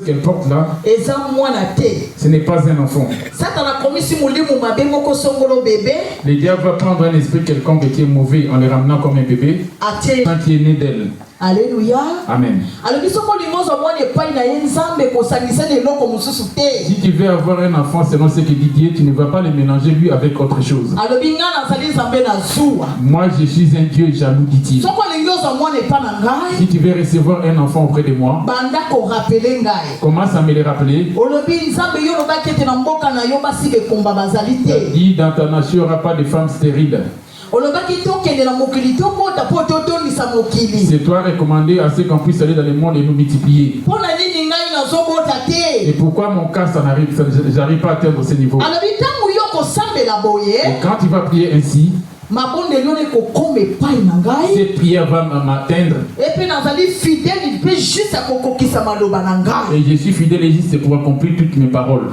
qu'elle porte là, ce n'est pas un enfant. Le diable va prendre un esprit quelconque qui est mauvais en le ramenant comme un bébé, tant qui est né d'elle. Alléluia. Amen. Si tu veux avoir un enfant selon ce que dit Dieu, tu ne vas pas le mélanger lui avec autre chose. Moi je suis un Dieu jaloux, dit-il. Si tu veux recevoir un enfant auprès de moi, commence à me le rappeler. Dit dans ta nation, il n'y aura pas de femmes stériles. C'est toi recommandé à ce qu'on puisse aller dans le monde et nous multiplier. Et pourquoi mon cas, j'arrive pas à atteindre ce niveau? Et quand tu vas prier ainsi, cette prière va m'atteindre. Et je suis fidèle et juste pour accomplir toutes mes paroles.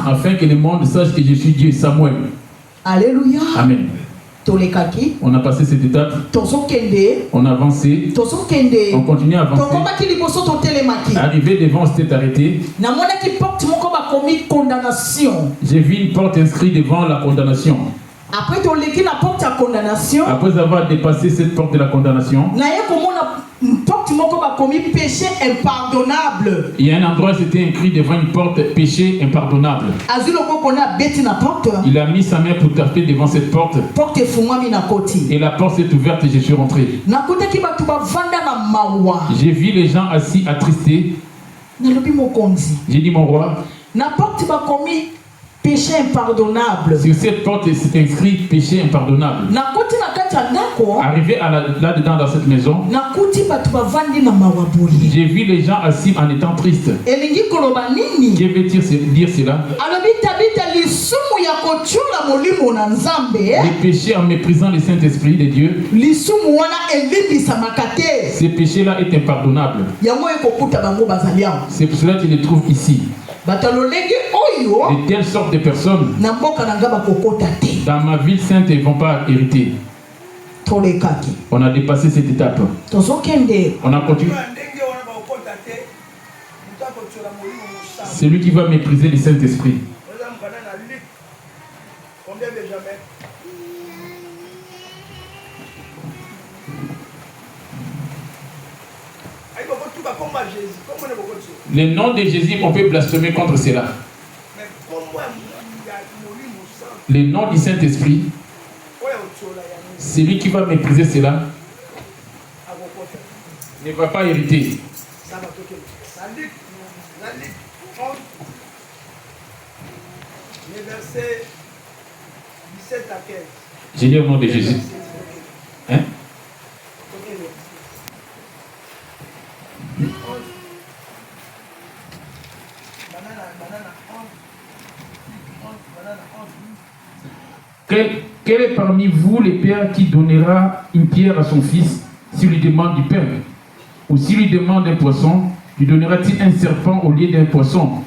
Afin que le monde sache que je suis Dieu, Samuel. Alléluia. Amen. On a passé cette étape. On a avancé. On continue à avancer. Arrivé devant, c'était arrêté. J'ai vu une porte inscrite devant la condamnation. Après avoir dépassé cette porte de la condamnation, il y a un endroit, c'était écrit devant une porte, péché impardonnable. Il a mis sa main pour taper devant cette porte. Et la porte s'est ouverte et je suis rentré. J'ai vu les gens assis attristés. J'ai dit, mon roi, péché impardonnable. Sur cette porte, c'est inscrit péché impardonnable. Arrivé là-dedans dans cette maison, j'ai vu les gens assis en étant tristes. Que veut-il dire cela? Les péchés en méprisant le Saint-Esprit de Dieu. Ce péché-là est impardonnable. C'est pour cela qu'il les trouve ici. De telles sortes de personnes dans ma ville sainte ne vont pas hériter. On a dépassé cette étape. On a continué. Celui qui va mépriser le Saint-Esprit. Le nom de Jésus, on peut blasphémer contre cela. Le nom du Saint-Esprit, celui qui va mépriser cela ne va pas hériter. J'ai dit au nom de Jésus. Hein? Quel est parmi vous le père qui donnera une pierre à son fils s'il lui demande du pain? Ou s'il lui demande un poisson, lui donnera-t-il un serpent au lieu d'un poisson?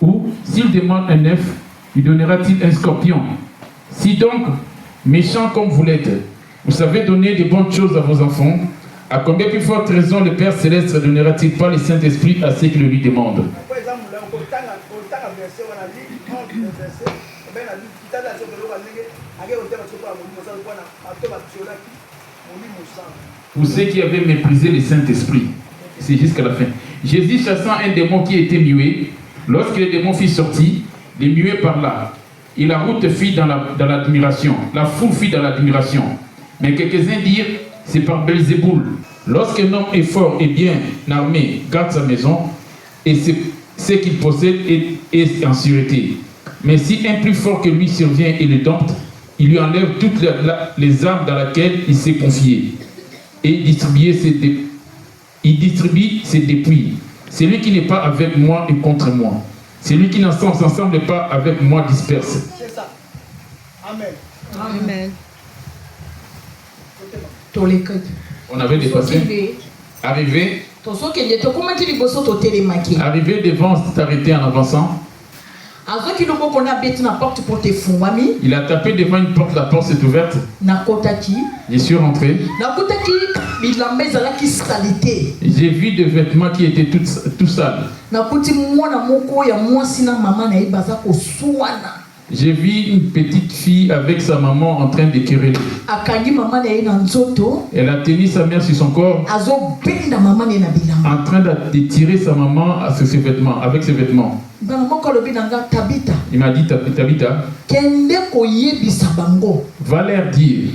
Ou s'il demande un œuf, lui donnera-t-il un scorpion? Si donc, méchant comme vous l'êtes, vous savez donner de bonnes choses à vos enfants, à combien plus forte raison le Père Céleste ne donnera-t-il pas le Saint-Esprit à ceux qui le lui demandent? Pour ceux qui avaient méprisé le Saint-Esprit, c'est jusqu'à la fin. Jésus chassant un démon qui était muet, lorsque le démon fut sorti, le muet parla. Et la route fit dans l'admiration. La foule fit dans l'admiration. Mais quelques-uns dirent, c'est par Belzéboul. Lorsqu'un homme est fort et bien armé, garde sa maison, et ce qu'il possède est en sûreté. Mais si un plus fort que lui survient et le dompte, il lui enlève toutes les armes dans lesquelles il s'est confié. Et il distribue ses dépouilles. Celui qui n'est pas avec moi est contre moi. Celui qui n'ensemble pas avec moi disperse. C'est ça. Amen. Amen. On avait dépassé. Arrivé devant s'arrêter en avançant. azoki lobo kona beti na porte pour te fungwami. Il a tapé devant une porte, la porte s'est ouverte. Nakotaki. Je suis rentré. Nakotaki bilamba ezalaki salité. J'ai vu des vêtements qui étaient tout sales. Nakoti mwana moko ya mwasi na mama na ye baza kosuwana. J'ai vu une petite fille avec sa maman en train de quereller. Elle a tenu sa mère sur son corps en train de tirer sa maman avec ses vêtements. Il m'a dit, Tabitha, va leur dire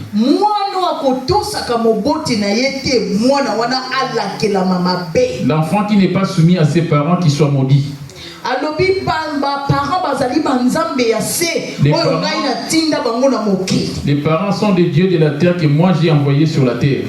l'enfant qui n'est pas soumis à ses parents qui soit maudit. Les parents sont des dieux de la terre que moi j'ai envoyés sur la terre.